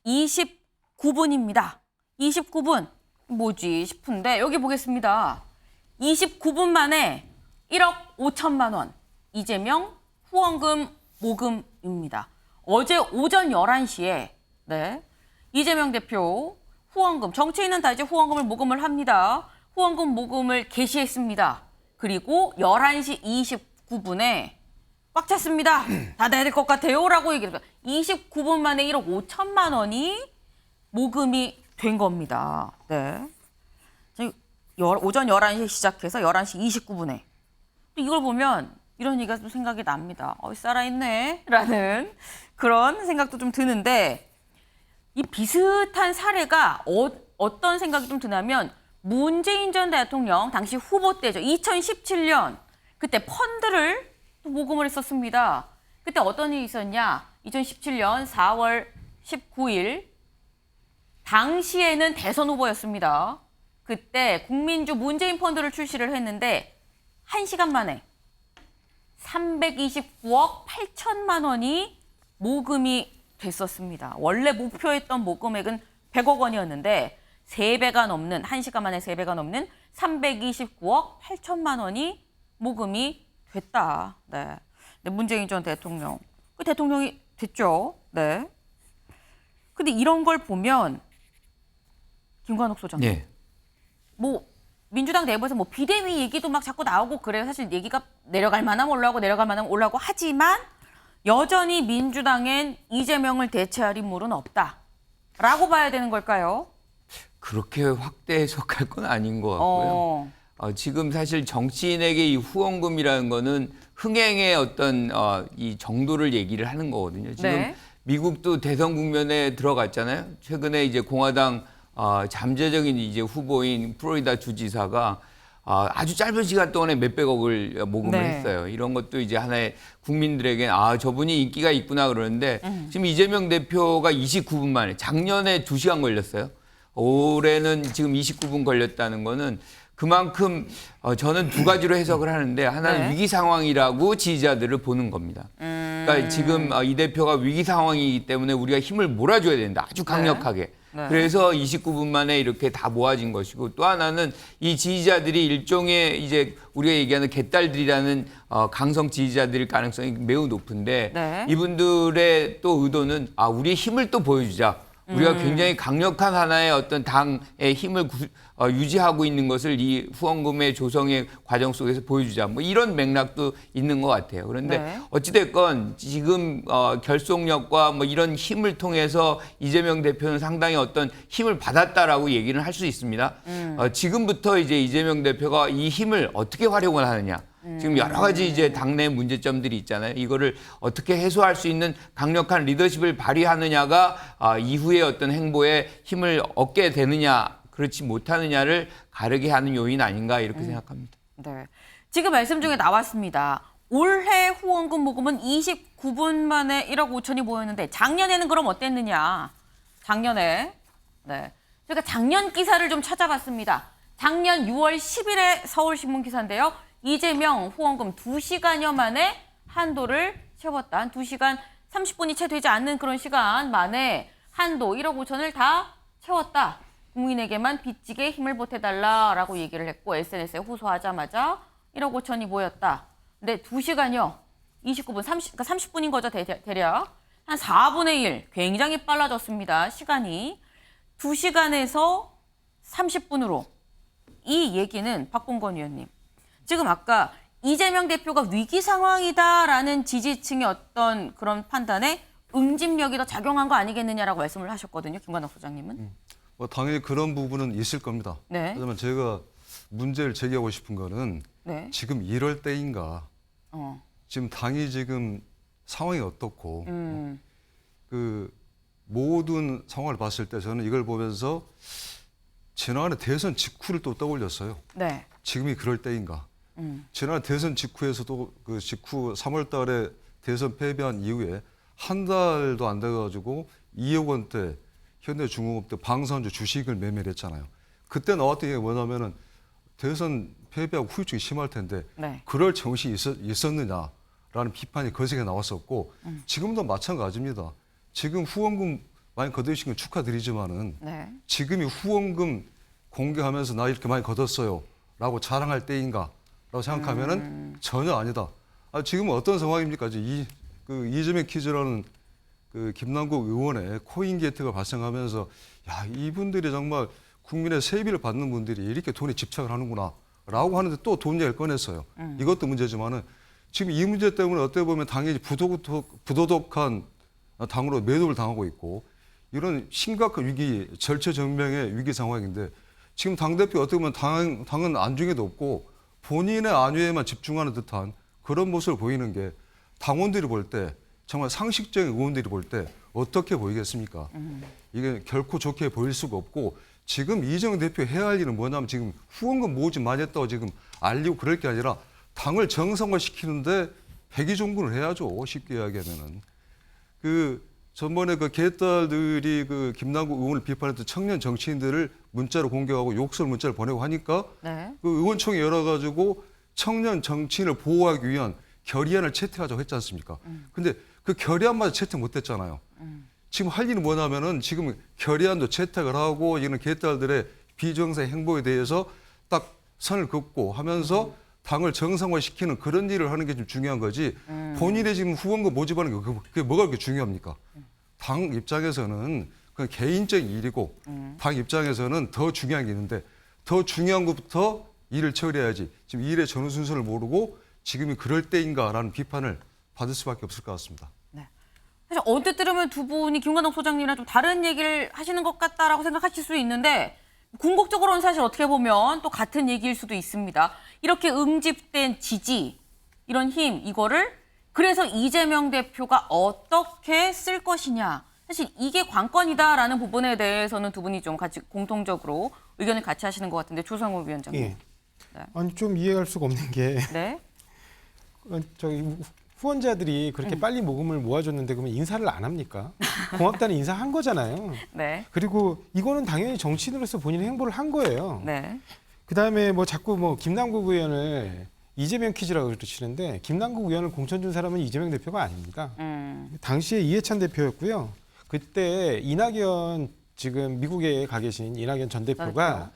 29분입니다. 29분 뭐지 싶은데 여기 보겠습니다. 29분 만에 1억 5천만 원 이재명 후원금 모금입니다. 어제 오전 11시에 이재명 대표 후원금, 정치인은 다 이제 후원금을 모금을 합니다. 후원금 모금을 개시했습니다. 그리고 11시 29분에 꽉 찼습니다. 다 내야 될 것 같아요. 라고 얘기를 했어요. 29분 만에 1억 5천만 원이 모금이 된 겁니다. 네. 오전 11시에 시작해서 11시 29분에. 이걸 보면 이런 얘기가 좀 생각이 납니다. 살아있네. 라는 그런 생각도 좀 드는데 이 비슷한 사례가 어떤 생각이 좀 드냐면 문재인 전 대통령 당시 후보 때죠. 2017년 그때 펀드를 또 모금을 했었습니다. 그때 어떤 일이 있었냐. 2017년 4월 19일 당시에는 대선 후보였습니다. 그때 국민주 문재인 펀드를 출시를 했는데 1시간 만에 329억 8천만 원이 모금이 됐었습니다. 원래 목표했던 모금액은 100억 원이었는데 3배가 넘는 1시간 만에 3배가 넘는 329억 8천만 원이 모금이 됐다. 네. 문재인 전 대통령. 그 대통령이 됐죠. 네. 근데 이런 걸 보면 김관옥 소장님. 네. 뭐 민주당 내부에서 뭐 비대위 얘기도 막 자꾸 나오고 그래요. 사실 얘기가 내려갈 만하면 올라오고 내려갈 만하면 올라오고 하지만 여전히 민주당엔 이재명을 대체할 인물은 없다라고 봐야 되는 걸까요? 그렇게 확대 해석할 건 아닌 것 같고요. 지금 사실 정치인에게 이 후원금이라는 거는 흥행의 어떤 이 정도를 얘기를 하는 거거든요. 지금 미국도 대선 국면에 들어갔잖아요. 최근에 이제 공화당 잠재적인 이제 후보인 플로리다 주지사가 아주 짧은 시간 동안에 몇백억을 모금을 했어요. 이런 것도 이제 하나의 국민들에게 저분이 인기가 있구나 그러는데 지금 이재명 대표가 29분 만에 작년에 2시간 걸렸어요. 올해는 지금 29분 걸렸다는 거는 그만큼 저는 두 가지로 해석을 하는데 하나는 위기 상황이라고 지지자들을 보는 겁니다. 그러니까 지금 이 대표가 위기 상황이기 때문에 우리가 힘을 몰아줘야 된다. 아주 강력하게. 그래서 29분 만에 이렇게 다 모아진 것이고 또 하나는 이 지지자들이 일종의 이제 우리가 얘기하는 개딸들이라는 강성 지지자들일 가능성이 매우 높은데 이분들의 또 의도는 우리의 힘을 또 보여주자. 우리가 굉장히 강력한 하나의 어떤 당의 힘을 유지하고 있는 것을 이 후원금의 조성의 과정 속에서 보여주자. 뭐 이런 맥락도 있는 것 같아요. 그런데 어찌됐건 지금 결속력과 뭐 이런 힘을 통해서 이재명 대표는 상당히 어떤 힘을 받았다라고 얘기는 할 수 있습니다. 지금부터 이제 이재명 대표가 이 힘을 어떻게 활용을 하느냐. 지금 여러 가지 이제 당내 문제점들이 있잖아요. 이거를 어떻게 해소할 수 있는 강력한 리더십을 발휘하느냐가 이후의 어떤 행보에 힘을 얻게 되느냐, 그렇지 못하느냐를 가르게 하는 요인 아닌가 이렇게 생각합니다. 네. 지금 말씀 중에 나왔습니다. 올해 후원금 모금은 29분 만에 1억 5천이 모였는데 작년에는 그럼 어땠느냐? 작년에. 제가 작년 기사를 좀 찾아봤습니다. 작년 6월 10일에 서울신문 기사인데요. 이재명 후원금 2시간여 만에 한도를 채웠다. 한 2시간 30분이 채 되지 않는 그런 시간 만에 한도 1억 5천을 다 채웠다. 국민에게만 빚지게 힘을 보태달라라고 얘기를 했고 SNS에 호소하자마자 1억 5천이 모였다. 근데 2시간이요. 29분, 그러니까 30분인 거죠, 대략. 한 4분의 1. 굉장히 빨라졌습니다. 시간이. 2시간에서 30분으로. 이 얘기는 박봉건 의원님. 지금 아까 이재명 대표가 위기 상황이다라는 지지층의 어떤 그런 판단에 응집력이 더 작용한 거 아니겠느냐라고 말씀을 하셨거든요. 김관옥 소장님은. 뭐 당연히 그런 부분은 있을 겁니다. 하지만 제가 문제를 제기하고 싶은 거는 지금 이럴 때인가. 지금 당이 지금 상황이 어떻고 그 모든 상황을 봤을 때 저는 이걸 보면서 지난해 대선 직후를 또 떠올렸어요. 지금이 그럴 때인가. 지난 대선 직후에서도 그 직후 3월 달에 대선 패배한 이후에 한 달도 안 돼가지고 2억 원대 현대중공업 방산주 주식을 매매를 했잖아요. 그때 나왔던 게 뭐냐면은 대선 패배하고 후유증이 심할 텐데 그럴 정신이 있었느냐라는 비판이 거세게 나왔었고 지금도 마찬가지입니다. 지금 후원금 많이 거두신 건 축하드리지만은 네. 지금이 후원금 공개하면서 나 이렇게 많이 거뒀어요라고 자랑할 때인가라고 생각하면은 전혀 아니다. 지금은 어떤 상황입니까? 이재명 퀴즈라는 그 김남국 의원의 코인 게이트가 발생하면서 야 이분들이 정말 국민의 세비를 받는 분들이 이렇게 돈에 집착을 하는구나라고 하는데 또 돈 얘기를 꺼냈어요. 이것도 문제지만은 지금 이 문제 때문에 어떻게 보면 당연히 부도덕한 당으로 매도를 당하고 있고 이런 심각한 위기, 절체절명의 위기 상황인데 지금 당대표 어떻게 보면 당은 안중에도 없고 본인의 안위에만 집중하는 듯한 그런 모습을 보이는 게 당원들이 볼 때 정말 상식적인 의원들이 볼 때 어떻게 보이겠습니까? 이게 결코 좋게 보일 수가 없고 지금 이재명 대표 해야 할 일은 뭐냐면 지금 후원금 모집 많이 했다고 지금 알리고 그럴 게 아니라 당을 정상화시키는데 백의종군을 해야죠. 쉽게 이야기하면은. 전번에 개딸들이 김남국 의원을 비판했던 청년 정치인들을 문자로 공격하고 욕설 문자를 보내고 하니까 네. 의원총회 열어가지고 청년 정치인을 보호하기 위한 결의안을 채택하자고 했지 않습니까? 근데 그 결의안마저 채택 못했잖아요. 지금 할 일은 뭐냐면은 지금 결의안도 채택을 하고 이런 개딸들의 비정상 행보에 대해서 딱 선을 긋고 하면서 당을 정상화시키는 그런 일을 하는 게 좀 중요한 거지. 본인의 지금 후원금 모집하는 게 그게 뭐가 그렇게 중요합니까? 당 입장에서는 그냥 개인적인 일이고 당 입장에서는 더 중요한 게 있는데 더 중요한 것부터 일을 처리해야지. 지금 일의 전후 순서를 모르고 지금이 그럴 때인가라는 비판을 받을 수밖에 없을 것 같습니다. 네. 사실 언뜻 들으면 두 분이 김관옥 소장님이랑 좀 다른 얘기를 하시는 것 같다라고 생각하실 수 있는데 궁극적으로는 사실 어떻게 보면 또 같은 얘기일 수도 있습니다. 이렇게 응집된 지지, 이런 힘, 이거를 그래서 이재명 대표가 어떻게 쓸 것이냐. 사실 이게 관건이다라는 부분에 대해서는 두 분이 좀 같이 공통적으로 의견을 같이 하시는 것 같은데 조성호 위원장님. 예. 네. 아니 좀 이해할 수가 없는 게 네. 저기 후원자들이 그렇게 빨리 모금을 모아줬는데 그러면 인사를 안 합니까? 고맙다는 인사한 거잖아요. 네. 그리고 이거는 당연히 정치인으로서 본인의 행보를 한 거예요. 네. 그다음에 자꾸 김남국 의원을 이재명 퀴즈라고 그러시는데 김남국 의원을 공천 준 사람은 이재명 대표가 아닙니다. 당시에 이해찬 대표였고요. 그때 이낙연 지금 미국에 가 계신 이낙연 전 대표가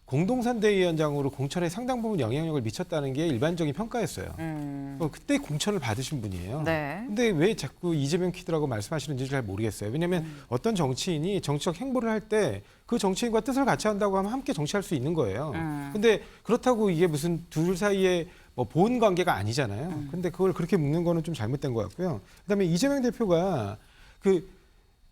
공동선대위원장으로 공천에 상당 부분 영향력을 미쳤다는 게 일반적인 평가였어요. 그때 공천을 받으신 분이에요. 네. 근데 왜 자꾸 이재명 퀴즈라고 말씀하시는지 잘 모르겠어요. 왜냐하면 어떤 정치인이 정치적 행보를 할 때 그 정치인과 뜻을 같이 한다고 하면 함께 정치할 수 있는 거예요. 근데 그렇다고 이게 무슨 둘 사이에 보은 관계가 아니잖아요. 근데 그걸 그렇게 묻는 거는 좀 잘못된 것 같고요. 그다음에 이재명 대표가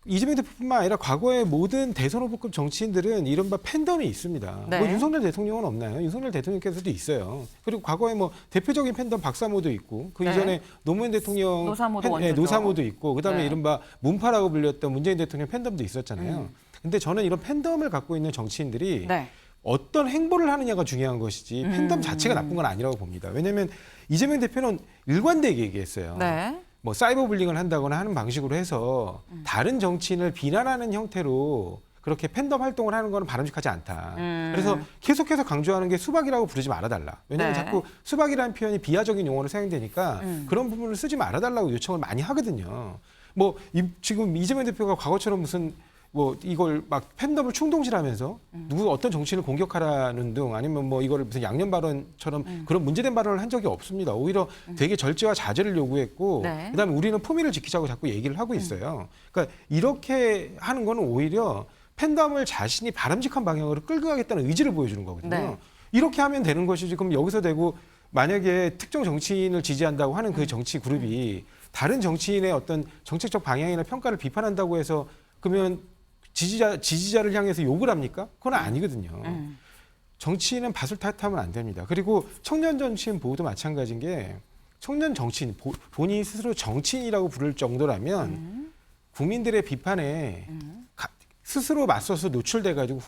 이재명 대표뿐만 아니라 과거의 모든 대선 후보급 정치인들은 이른바 팬덤이 있습니다. 네. 윤석열 대통령은 없나요? 윤석열 대통령께서도 있어요. 그리고 과거에 대표적인 팬덤 박사모도 있고 그 네. 이전에 노무현 대통령 노사모도 원조죠. 노사모도 있고 그다음에 네. 이른바 문파라고 불렸던 문재인 대통령 팬덤도 있었잖아요. 근데 저는 이런 팬덤을 갖고 있는 정치인들이 네. 어떤 행보를 하느냐가 중요한 것이지 팬덤 자체가 나쁜 건 아니라고 봅니다. 왜냐하면 이재명 대표는 일관되게 얘기했어요. 네. 사이버 불링을 한다거나 하는 방식으로 해서 다른 정치인을 비난하는 형태로 그렇게 팬덤 활동을 하는 건 바람직하지 않다. 그래서 계속해서 강조하는 게 수박이라고 부르지 말아달라. 왜냐하면 네. 자꾸 수박이라는 표현이 비하적인 용어로 사용되니까 그런 부분을 쓰지 말아달라고 요청을 많이 하거든요. 지금 이재명 대표가 과거처럼 무슨 이걸 막 팬덤을 충동질하면서 어떤 정치인을 공격하라는 등 아니면 이거를 무슨 양념 발언처럼 그런 문제된 발언을 한 적이 없습니다. 오히려 되게 절제와 자제를 요구했고 네. 그다음에 우리는 품위를 지키자고 자꾸 얘기를 하고 있어요. 그러니까 이렇게 하는 거는 오히려 팬덤을 자신이 바람직한 방향으로 끌고 가겠다는 의지를 보여주는 거거든요. 네. 이렇게 하면 되는 것이지 그럼 여기서 대고 만약에 특정 정치인을 지지한다고 하는 그 정치 그룹이 다른 정치인의 어떤 정책적 방향이나 평가를 비판한다고 해서 그러면 지지자를 향해서 욕을 합니까? 그건 아니거든요. 정치인은 밭을 탓하면 안 됩니다. 그리고 청년 정치인 보호도 마찬가지인 게 청년 정치인, 본인이 스스로 정치인이라고 부를 정도라면 국민들의 비판에 스스로 맞서서 노출돼가지고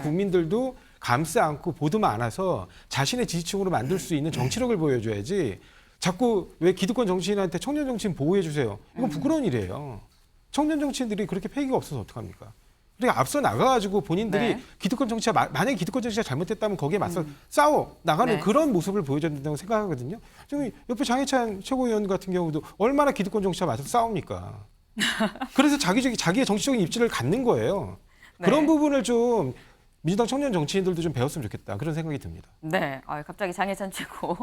국민들도 감싸 안고 보도만 안아서 자신의 지지층으로 만들 수 있는 정치력을 보여줘야지 자꾸 왜 기득권 정치인한테 청년 정치인 보호해 주세요. 이건 부끄러운 일이에요. 청년 정치인들이 그렇게 패기가 없어서 어떡합니까? 그러니까 앞서 나가가지고 본인들이 네. 기득권 정치가 만약에 기득권 정치가 잘못됐다면 거기에 맞서 싸워 나가는 네. 그런 모습을 보여줘야 된다고 생각하거든요. 지금 옆에 장해찬 최고위원 같은 경우도 얼마나 기득권 정치와 맞서 싸웁니까? 그래서 자기의 정치적인 입지를 갖는 거예요. 네. 그런 부분을 좀 민주당 청년 정치인들도 좀 배웠으면 좋겠다. 그런 생각이 듭니다. 네, 갑자기 장혜찬 최고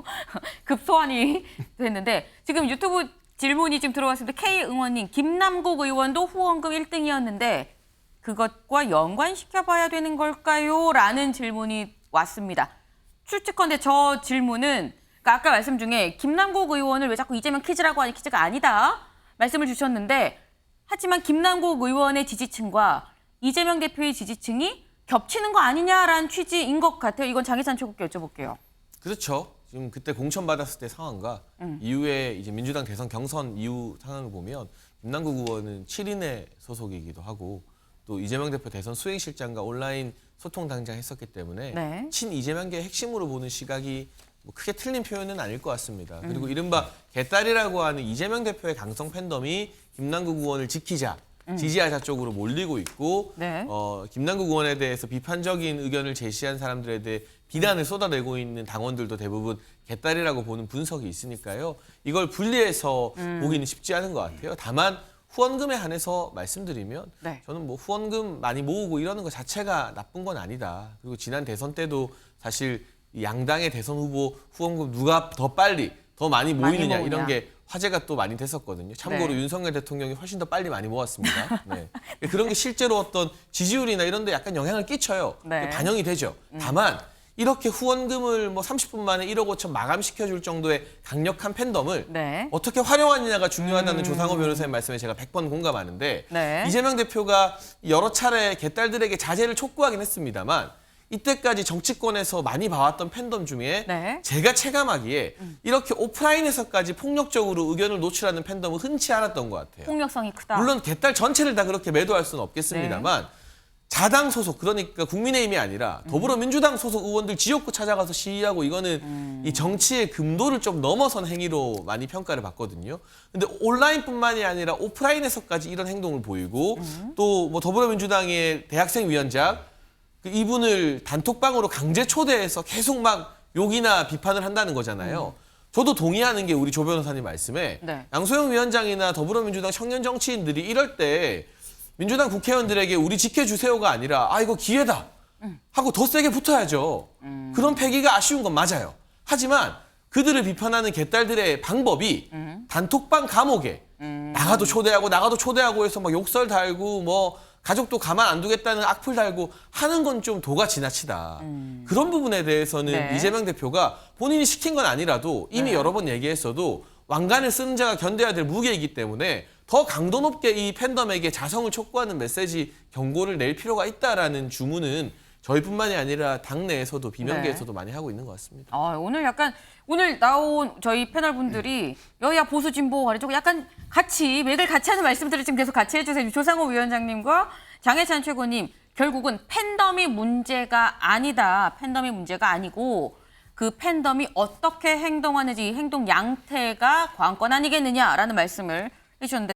급소환이 됐는데 지금 유튜브 질문이 지금 들어왔습니다. K응원님, 김남국 의원도 후원금 1등이었는데 그것과 연관시켜봐야 되는 걸까요? 라는 질문이 왔습니다. 추측컨대 저 질문은 그러니까 아까 말씀 중에 김남국 의원을 왜 자꾸 이재명 퀴즈라고 하니 퀴즈가 아니다 말씀을 주셨는데 하지만 김남국 의원의 지지층과 이재명 대표의 지지층이 겹치는 거 아니냐라는 취지인 것 같아요. 이건 장혜찬 최고께 여쭤볼게요. 그렇죠. 지금 그때 공천받았을 때 상황과 이후에 이제 민주당 대선 경선 이후 상황을 보면 김남국 의원은 7인의 소속이기도 하고 또 이재명 대표 대선 수행실장과 온라인 소통 당장 했었기 때문에 네. 친 이재명계의 핵심으로 보는 시각이 뭐 크게 틀린 표현은 아닐 것 같습니다. 그리고 이른바 개딸이라고 하는 이재명 대표의 강성 팬덤이 김남국 의원을 지키자, 지지하자 쪽으로 몰리고 있고 네. 김남국 의원에 대해서 비판적인 의견을 제시한 사람들에 대해 비난을 쏟아내고 있는 당원들도 대부분 개딸이라고 보는 분석이 있으니까요. 이걸 분리해서 보기는 쉽지 않은 것 같아요. 다만 후원금에 한해서 말씀드리면 네. 저는 뭐 후원금 많이 모으고 이러는 것 자체가 나쁜 건 아니다. 그리고 지난 대선 때도 사실 양당의 대선 후보 후원금 누가 더 빨리 더 많이 모이느냐 모으냐. 이런 게 화제가 또 많이 됐었거든요. 참고로 네. 윤석열 대통령이 훨씬 더 빨리 많이 모았습니다. 네. 그런 게 실제로 어떤 지지율이나 이런 데 약간 영향을 끼쳐요. 네. 반영이 되죠. 다만 이렇게 후원금을 뭐 30분 만에 1억 5천 마감시켜줄 정도의 강력한 팬덤을 네. 어떻게 활용하느냐가 중요하다는 조상호 변호사의 말씀에 제가 100번 공감하는데 네. 이재명 대표가 여러 차례 개딸들에게 자제를 촉구하긴 했습니다만 이때까지 정치권에서 많이 봐왔던 팬덤 중에 네. 제가 체감하기에 이렇게 오프라인에서까지 폭력적으로 의견을 노출하는 팬덤은 흔치 않았던 것 같아요. 폭력성이 크다. 물론 개딸 전체를 다 그렇게 매도할 수는 없겠습니다만 자당 소속 그러니까 국민의힘이 아니라 더불어민주당 소속 의원들 지역구 찾아가서 시위하고 이거는 이 정치의 금도를 좀 넘어선 행위로 많이 평가를 받거든요. 근데 온라인뿐만이 아니라 오프라인에서까지 이런 행동을 보이고 또 뭐 더불어민주당의 대학생 위원장 이분을 단톡방으로 강제 초대해서 계속 막 욕이나 비판을 한다는 거잖아요. 저도 동의하는 게 우리 조 변호사님 말씀에 네. 양소영 위원장이나 더불어민주당 청년 정치인들이 이럴 때 민주당 국회의원들에게 우리 지켜주세요가 아니라 아 이거 기회다 하고 더 세게 붙어야죠. 그런 패기가 아쉬운 건 맞아요. 하지만 그들을 비판하는 개딸들의 방법이 단톡방 감옥에 나가도 초대하고 해서 막 욕설 달고 뭐 가족도 가만 안 두겠다는 악플 달고 하는 건 좀 도가 지나치다. 그런 부분에 대해서는 네. 이재명 대표가 본인이 시킨 건 아니라도 이미 여러 번 얘기했어도 왕관을 쓰는 자가 견뎌야 될 무게이기 때문에 더 강도 높게 이 팬덤에게 자성을 촉구하는 메시지 경고를 낼 필요가 있다라는 주문은 저희뿐만이 아니라 당내에서도 비명계에서도 많이 하고 있는 것 같습니다. 오늘 나온 저희 패널 분들이 여야 보수 진보 가리고 약간 같이 맥을 같이 하는 말씀들을 지금 계속 같이 해주세요. 조상호 위원장님과 장혜찬 최고님 결국은 팬덤이 문제가 아니다. 팬덤이 문제가 아니고 그 팬덤이 어떻게 행동하는지 행동 양태가 관건 아니겠느냐라는 말씀을 해주셨는데.